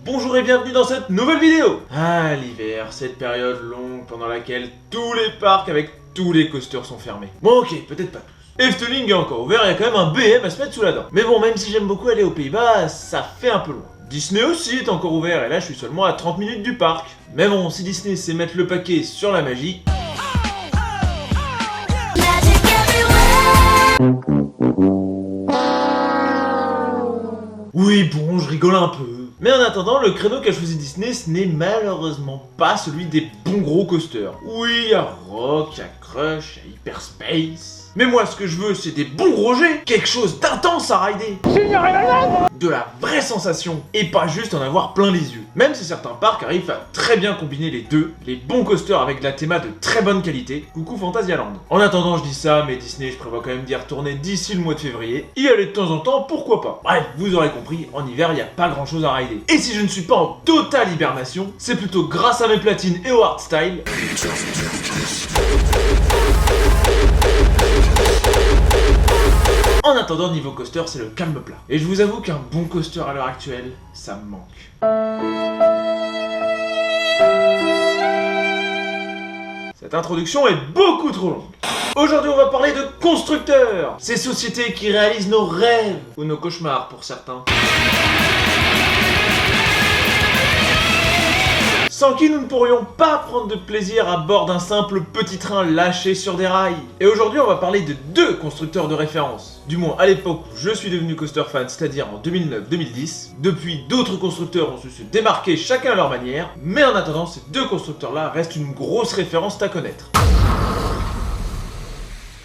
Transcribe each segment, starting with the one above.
Bonjour et bienvenue dans cette nouvelle vidéo. Ah, l'hiver, cette période longue pendant laquelle tous les parcs avec tous les coasters sont fermés. Bon ok, peut-être pas tous. Efteling est encore ouvert, il y a quand même un BM à se mettre sous la dent. Mais bon, même si j'aime beaucoup aller aux Pays-Bas, ça fait un peu loin. Disney aussi est encore ouvert et là je suis seulement à 30 minutes du parc. Mais bon, si Disney sait mettre le paquet sur la magie... Oui bon, je rigole un peu. Mais en attendant, le créneau qu'a choisi Disney, ce n'est malheureusement pas celui des bons gros coasters. Oui, il y a Rock, il y a Crush, il y a Hyperspace... Mais moi, ce que je veux, c'est des bons gros jets, quelque chose d'intense à rider. De la vraie sensation, et pas juste en avoir plein les yeux. Même si certains parcs arrivent à très bien combiner les deux, les bons coasters avec de la théma de très bonne qualité, coucou Phantasialand. En attendant, je dis ça, mais Disney, je prévois quand même d'y retourner d'ici le mois de février. Y aller de temps en temps, pourquoi pas. Bref, vous aurez compris, en hiver, il n'y a pas grand chose à rider. Et si je ne suis pas en totale hibernation, c'est plutôt grâce à mes platines et au hardstyle. En attendant, niveau coaster, c'est le calme plat. Et je vous avoue qu'un bon coaster à l'heure actuelle, ça me manque. Cette introduction est beaucoup trop longue. Aujourd'hui, on va parler de constructeurs, ces sociétés qui réalisent nos rêves, ou nos cauchemars pour certains. Sans qui nous ne pourrions pas prendre de plaisir à bord d'un simple petit train lâché sur des rails. Et aujourd'hui on va parler de deux constructeurs de référence. Du moins à l'époque où je suis devenu coaster fan, c'est-à-dire en 2009-2010. Depuis, d'autres constructeurs ont su se démarquer chacun à leur manière, mais en attendant, ces deux constructeurs-là restent une grosse référence à connaître.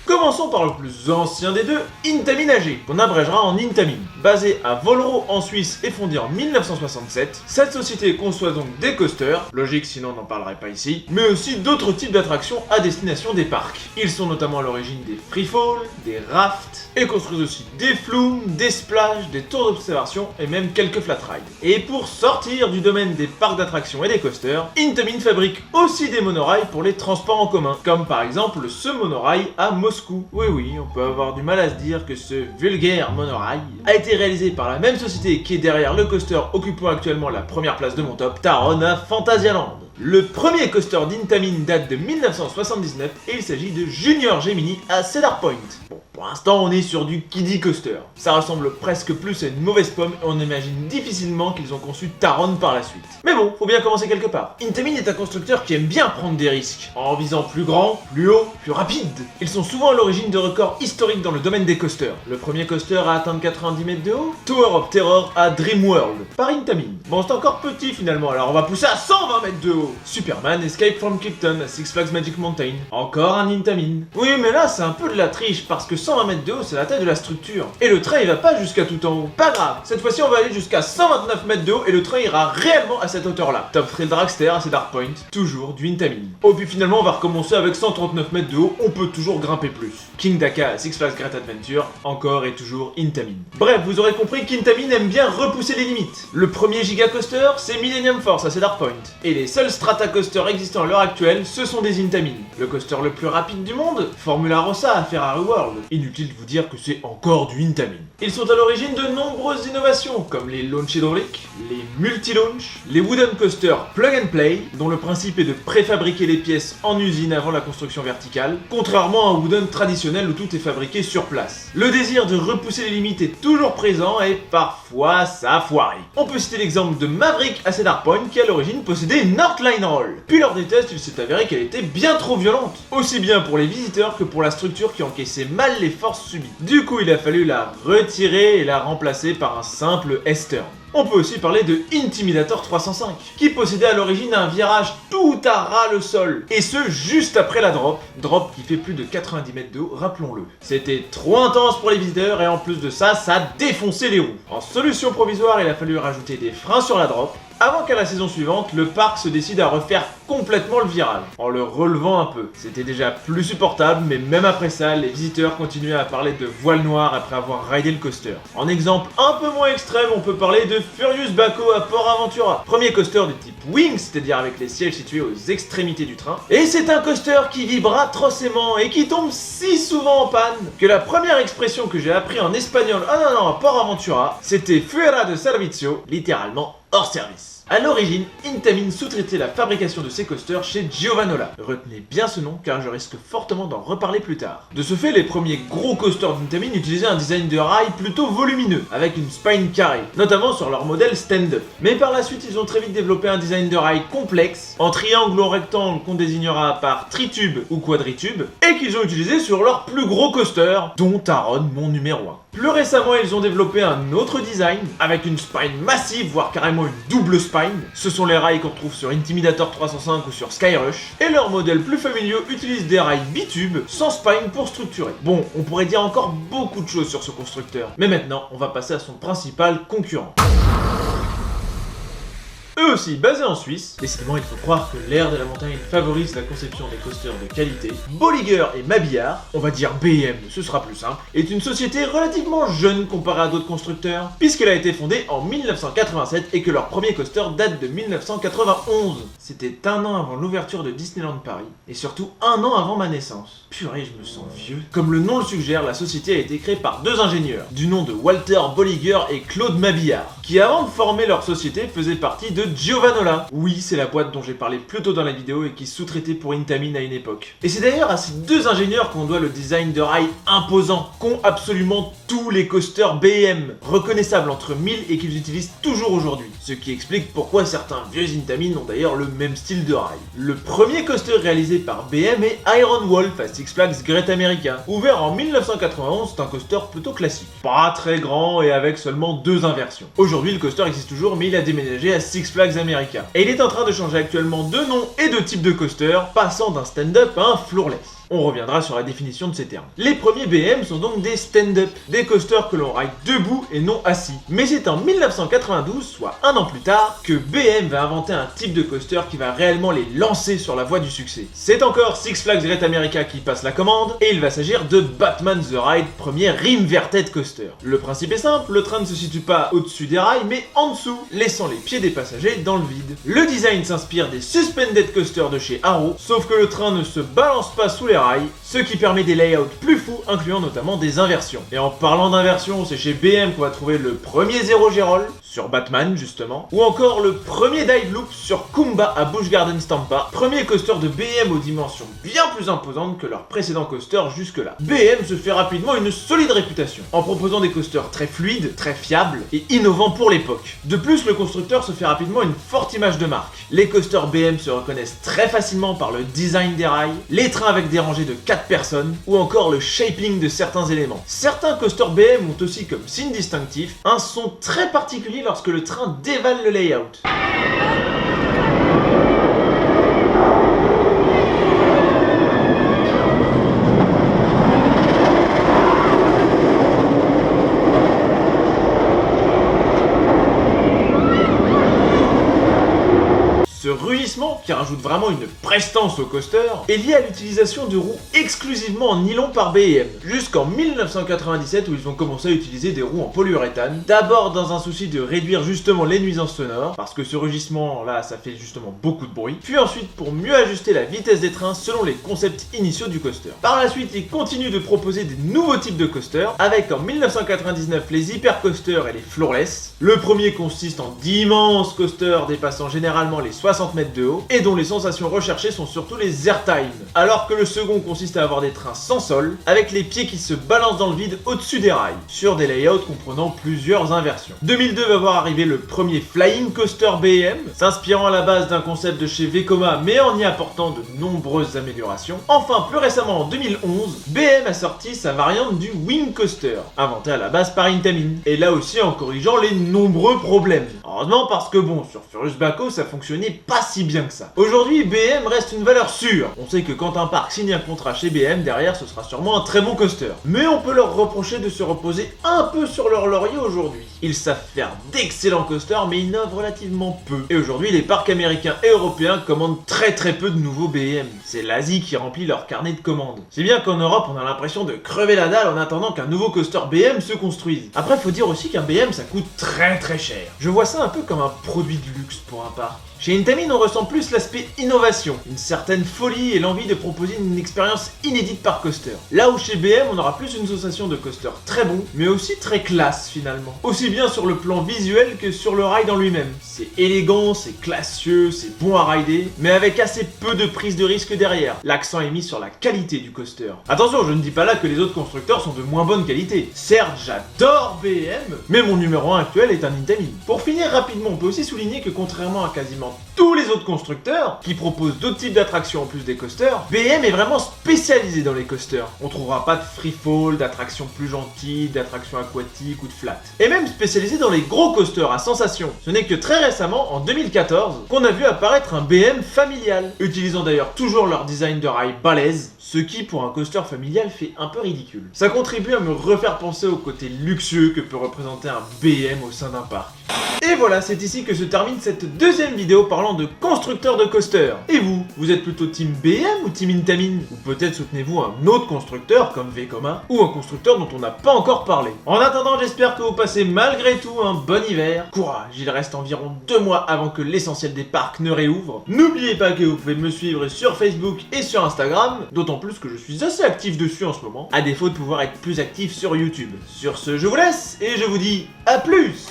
Commençons par le plus ancien des deux, Intamin AG, qu'on abrégera en Intamin. Basé à Volro en Suisse et fondé en 1967, cette société conçoit donc des coasters, logique sinon on n'en parlerait pas ici, mais aussi d'autres types d'attractions à destination des parcs. Ils sont notamment à l'origine des freefall, des rafts, et construisent aussi des flumes, des splash, des tours d'observation et même quelques flat rides. Et pour sortir du domaine des parcs d'attractions et des coasters, Intamin fabrique aussi des monorails pour les transports en commun, comme par exemple ce monorail à Moscou. Oui, on peut avoir du mal à se dire que ce vulgaire monorail a été réalisé par la même société qui est derrière le coaster occupant actuellement la première place de mon top, Taron à Phantasialand. Le premier coaster d'Intamin date de 1979 et il s'agit de Junior Gemini à Cedar Point. Bon, pour l'instant on est sur du kiddie coaster. Ça ressemble presque plus à une mauvaise pomme et on imagine difficilement qu'ils ont conçu Taron par la suite. Mais bon, faut bien commencer quelque part. Intamin est un constructeur qui aime bien prendre des risques, en visant plus grand, plus haut, plus rapide. Ils sont souvent à l'origine de records historiques dans le domaine des coasters. Le premier coaster à atteindre 90 mètres de haut, Tower of Terror à Dreamworld, par Intamin. Bon, c'est encore petit finalement, alors on va pousser à 120 mètres de haut. Superman Escape from Clifton à Six Flags Magic Mountain. Encore un Intamin. Oui, mais là c'est un peu de la triche parce que 120 mètres de haut c'est la taille de la structure. Et le train il va pas jusqu'à tout en haut. Pas grave, cette fois-ci on va aller jusqu'à 129 mètres de haut et le train ira réellement à cette hauteur-là. Top Thrill Dragster à Cedar Point, toujours du Intamin. Oh, puis finalement on va recommencer avec 139 mètres de haut, on peut toujours grimper plus. King Daka à Six Flags Great Adventure, encore et toujours Intamin. Bref, vous aurez compris qu'Intamin aime bien repousser les limites. Le premier giga coaster c'est Millennium Force à Cedar Point. Et les seuls strata coasters existants à l'heure actuelle, ce sont des Intamin. Le coaster le plus rapide du monde, Formula Rossa à Ferrari World. Inutile de vous dire que c'est encore du Intamin. Ils sont à l'origine de nombreuses innovations, comme les launches hydrauliques, les multi-launch, les wooden coasters plug and play, dont le principe est de préfabriquer les pièces en usine avant la construction verticale, contrairement à un wooden traditionnel où tout est fabriqué sur place. Le désir de repousser les limites est toujours présent et parfois ça foire. On peut citer l'exemple de Maverick à Cedar Point qui à l'origine possédait une Northline Roll. Puis lors des tests, il s'est avéré qu'elle était bien trop violente, aussi bien pour les visiteurs que pour la structure qui encaissait mal les forces subies. Du coup, il a fallu la retirer et la remplacer par un simple S-turn. On peut aussi parler de Intimidator 305, qui possédait à l'origine un virage tout à ras le sol, et ce juste après la drop qui fait plus de 90 mètres de haut, rappelons-le. C'était trop intense pour les visiteurs et en plus de ça, ça défonçait les roues. En solution provisoire, il a fallu rajouter des freins sur la drop, avant qu'à la saison suivante, le parc se décide à refaire complètement le virage, en le relevant un peu. C'était déjà plus supportable, mais même après ça, les visiteurs continuaient à parler de voile noire après avoir ridé le coaster. En exemple un peu moins extrême, on peut parler de Furious Baco à Port Aventura. Premier coaster de type wing, c'est-à-dire avec les sièges situés aux extrémités du train. Et c'est un coaster qui vibre atrocement et qui tombe si souvent en panne que la première expression que j'ai appris en espagnol, à Port Aventura, c'était Fuera de servicio, littéralement hors service. A l'origine, Intamin sous-traitait la fabrication de ces coasters chez Giovanola. Retenez bien ce nom car je risque fortement d'en reparler plus tard. De ce fait, les premiers gros coasters d'Intamin utilisaient un design de rail plutôt volumineux, avec une spine carrée, notamment sur leur modèle stand-up. Mais par la suite, ils ont très vite développé un design de rail complexe, en triangle ou rectangle qu'on désignera par tritube ou quadritube, et qu'ils ont utilisé sur leurs plus gros coasters, dont Taron, mon numéro 1. Plus récemment, ils ont développé un autre design, avec une spine massive, voire carrément une double spine. Ce sont les rails qu'on retrouve sur Intimidator 305 ou sur Skyrush, et leurs modèles plus familiaux utilisent des rails bitubes, sans spine pour structurer. Bon, on pourrait dire encore beaucoup de choses sur ce constructeur, mais maintenant, on va passer à son principal concurrent. Eux aussi basés en Suisse, décidément il faut croire que l'ère de la montagne favorise la conception des coasters de qualité. Bolliger et Mabillard, on va dire BM, ce sera plus simple, est une société relativement jeune comparée à d'autres constructeurs, puisqu'elle a été fondée en 1987 et que leur premier coaster date de 1991. C'était un an avant l'ouverture de Disneyland Paris, et surtout un an avant ma naissance. Purée, je me sens vieux. Comme le nom le suggère, la société a été créée par deux ingénieurs, du nom de Walter Bolliger et Claude Mabillard, qui avant de former leur société faisaient partie de Giovanola. Oui, c'est la boîte dont j'ai parlé plus tôt dans la vidéo et qui sous-traitait pour Intamin à une époque. Et c'est d'ailleurs à ces deux ingénieurs qu'on doit le design de rails imposant, qu'ont absolument tous les coasters BM, reconnaissables entre mille et qu'ils utilisent toujours aujourd'hui. Ce qui explique pourquoi certains vieux Intamin ont d'ailleurs le même style de rail. Le premier coaster réalisé par BM est Iron Wolf à Six Flags Great America. Ouvert en 1991, c'est un coaster plutôt classique. Pas très grand et avec seulement deux inversions. Aujourd'hui, le coaster existe toujours, mais il a déménagé à Six Flags America. Et il est en train de changer actuellement de nom et de type de coaster, passant d'un stand-up à un floorless. On reviendra sur la définition de ces termes. Les premiers BM sont donc des stand-up, des coasters que l'on ride debout et non assis. Mais c'est en 1992, soit un an plus tard, que BM va inventer un type de coaster qui va réellement les lancer sur la voie du succès. C'est encore Six Flags Great America qui passe la commande, et il va s'agir de Batman the Ride, premier inverted coaster. Le principe est simple, le train ne se situe pas au-dessus des rails, mais en dessous, laissant les pieds des passagers dans le vide. Le design s'inspire des suspended coasters de chez Arrow, sauf que le train ne se balance pas sous les rails, ce qui permet des layouts plus fous, incluant notamment des inversions. Et en parlant d'inversions, c'est chez BM qu'on va trouver le premier Zero G-Roll, sur Batman justement, ou encore le premier dive loop sur Kumba à Busch Gardens Tampa, premier coaster de BM aux dimensions bien plus imposantes que leurs précédents coasters jusque-là. BM se fait rapidement une solide réputation, en proposant des coasters très fluides, très fiables et innovants pour l'époque. De plus, le constructeur se fait rapidement une forte image de marque. Les coasters BM se reconnaissent très facilement par le design des rails, les trains avec des rangées de 4 personnes, ou encore le shaping de certains éléments. Certains coasters BM ont aussi comme signe distinctif un son très particulier lorsque le train dévale le layout. Ce rugissement, qui rajoute vraiment une prestance au coaster, est lié à l'utilisation de roues exclusivement en nylon par BM, jusqu'en 1997 où ils ont commencé à utiliser des roues en polyuréthane, d'abord dans un souci de réduire justement les nuisances sonores, parce que ce rugissement là ça fait justement beaucoup de bruit, puis ensuite pour mieux ajuster la vitesse des trains selon les concepts initiaux du coaster. Par la suite, ils continuent de proposer des nouveaux types de coasters, avec en 1999 les hypercoasters et les floorless. Le premier consiste en d'immenses coasters dépassant généralement les 60 mètres de haut, et dont les sensations recherchées sont surtout les airtime, alors que le second consiste à avoir des trains sans sol, avec les pieds qui se balancent dans le vide au-dessus des rails, sur des layouts comprenant plusieurs inversions. 2002 va voir arriver le premier Flying Coaster BM, s'inspirant à la base d'un concept de chez Vekoma mais en y apportant de nombreuses améliorations. Enfin, plus récemment en 2011, BM a sorti sa variante du Wing Coaster, inventé à la base par Intamin, et là aussi en corrigeant les nombreux problèmes. Heureusement, parce que bon, sur Furious Baco ça fonctionnait pas si bien que ça. Aujourd'hui, BM reste une valeur sûre. On sait que quand un parc signe un contrat chez BM, derrière ce sera sûrement un très bon coaster. Mais on peut leur reprocher de se reposer un peu sur leur laurier aujourd'hui. Ils savent faire d'excellents coasters mais innovent relativement peu. Et aujourd'hui, les parcs américains et européens commandent très peu de nouveaux BM. C'est l'Asie qui remplit leur carnet de commandes. C'est bien qu'en Europe, on a l'impression de crever la dalle en attendant qu'un nouveau coaster BM se construise. Après, faut dire aussi qu'un BM ça coûte très cher. Je vois ça un peu comme un produit de luxe pour un parc. Chez Intamin, Intamin, on ressent plus l'aspect innovation, une certaine folie et l'envie de proposer une expérience inédite par coaster. Là où chez BM, on aura plus une sensation de coaster très bon, mais aussi très classe finalement. Aussi bien sur le plan visuel que sur le ride en lui-même. C'est élégant, c'est classieux, c'est bon à rider, mais avec assez peu de prise de risque derrière. L'accent est mis sur la qualité du coaster. Attention, je ne dis pas là que les autres constructeurs sont de moins bonne qualité. Certes, j'adore BM, mais mon numéro 1 actuel est un Intamin. Pour finir rapidement, on peut aussi souligner que contrairement à quasiment tous les autres constructeurs, qui proposent d'autres types d'attractions en plus des coasters, BM est vraiment spécialisé dans les coasters. On trouvera pas de free fall, d'attractions plus gentilles, d'attractions aquatiques ou de flat. Et même spécialisé dans les gros coasters à sensations. Ce n'est que très récemment, en 2014, qu'on a vu apparaître un BM familial, utilisant d'ailleurs toujours leur design de rail balèze, ce qui pour un coaster familial fait un peu ridicule. Ça contribue à me refaire penser au côté luxueux que peut représenter un BM au sein d'un parc. Et voilà, c'est ici que se termine cette deuxième vidéo parlant de constructeurs de coasters. Et vous, vous êtes plutôt team BM ou team Intamin? Ou peut-être soutenez-vous un autre constructeur comme Vekoma, ou un constructeur dont on n'a pas encore parlé. En attendant, j'espère que vous passez malgré tout un bon hiver. Courage, il reste environ 2 mois avant que l'essentiel des parcs ne réouvre. N'oubliez pas que vous pouvez me suivre sur Facebook et sur Instagram, d'autant plus que je suis assez actif dessus en ce moment, à défaut de pouvoir être plus actif sur YouTube. Sur ce, je vous laisse et je vous dis à plus.